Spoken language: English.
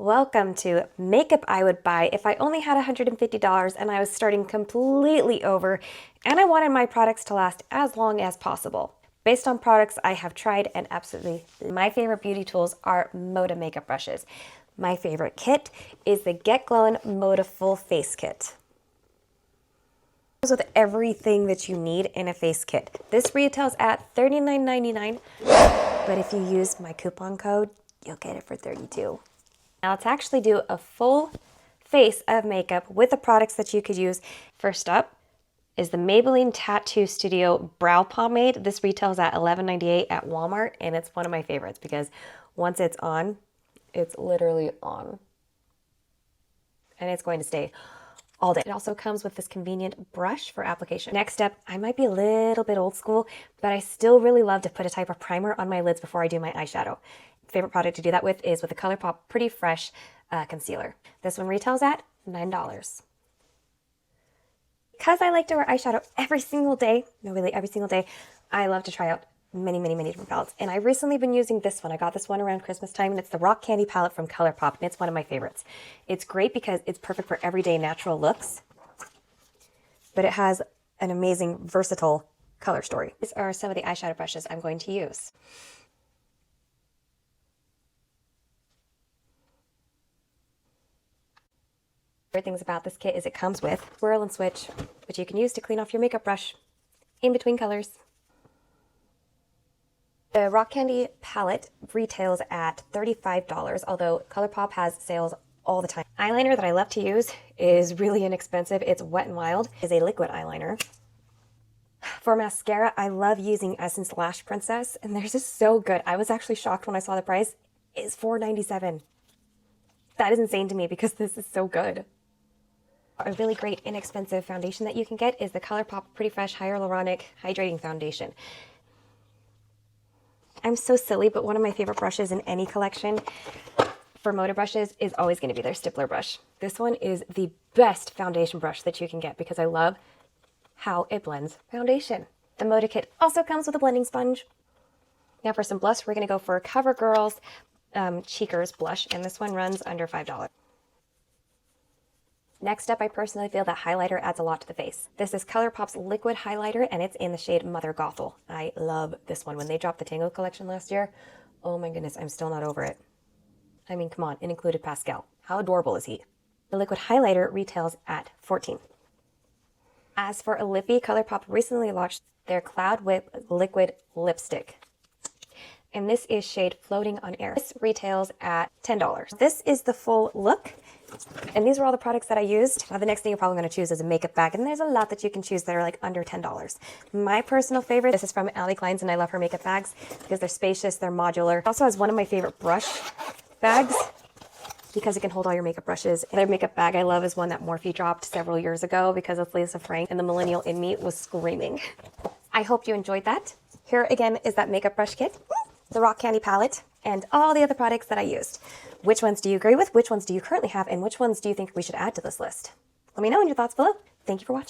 Welcome to Makeup I Would Buy if I only had $150 and I was starting completely over and I wanted my products to last as long as possible. Based on products I have tried and absolutely my favorite beauty tools are Moda makeup brushes. My favorite kit is the Get Glowin Moda Full Face Kit. It comes with everything that you need in a face kit. This retails at $39.99, but if you use my coupon code, you'll get it for $32. Now let's actually do a full face of makeup with the products that you could use. First up is the Maybelline Tattoo Studio Brow Pomade. This retails at $11.98 at Walmart, and it's one of my favorites because once it's on, it's literally on. And it's going to stay all day. It also comes with this convenient brush for application. Next up, I might be a little bit old school, but I still really love to put a type of primer on my lids before I do my eyeshadow. Favorite product to do that with is with the ColourPop Pretty Fresh Concealer. This one retails at $9. Because I like to wear eyeshadow every single day, no really every single day, I love to try out many different palettes. And I've recently been using this one. I got this one around Christmas time, and it's the Rock Candy palette from ColourPop, and it's one of my favorites. It's great because it's perfect for everyday natural looks, but it has an amazing versatile color story. These are some of the eyeshadow brushes I'm going to use. Favorite things about this kit is it comes with swirl and switch, which you can use to clean off your makeup brush in between colors. The Rock Candy palette retails at $35, although ColourPop has sales all the time. Eyeliner that I love to use is really inexpensive. It's Wet n Wild. It's a liquid eyeliner. For mascara, I love using Essence Lash Princess, and theirs is so good. I was actually shocked when I saw the price. It's $4.97. That is insane to me because this is so good. A really great inexpensive foundation that you can get is the ColourPop Pretty Fresh Hyaluronic Hydrating Foundation. I'm so silly, but one of my favorite brushes in any collection for Moda brushes is always going to be their stippler brush. This one is the best foundation brush that you can get because I love how it blends foundation. The Moda kit also comes with a blending sponge. Now for some blush, we're going to go for Covergirl's Cheekers blush, and this one runs under $5. Next up, I personally feel that highlighter adds a lot to the face. This is ColourPop's liquid highlighter, and it's in the shade Mother Gothel. I love this one. When they dropped the Tangled collection last year, oh my goodness, I'm still not over it. I mean, come on, it included Pascal. How adorable is he? The liquid highlighter retails at $14. As for a lippy, ColourPop recently launched their Cloud Whip liquid lipstick, and this is shade Floating on Air. This retails at $10. This is the full look. And these are all the products that I used. Now the next thing you're probably going to choose is a makeup bag, and there's a lot that you can choose that are like under $10. My personal favorite, this is from Allie Klein's, and I love her makeup bags because they're spacious, they're modular. It also has one of my favorite brush bags because it can hold all your makeup brushes. Another makeup bag I love is one that Morphe dropped several years ago because it's Lisa Frank, and the millennial in me was screaming. I hope you enjoyed that. Here again is that makeup brush kit, the Rock Candy palette, and all the other products that I used. Which ones do you agree with? Which ones do you currently have? And which ones do you think we should add to this list? Let me know in your thoughts below. Thank you for watching.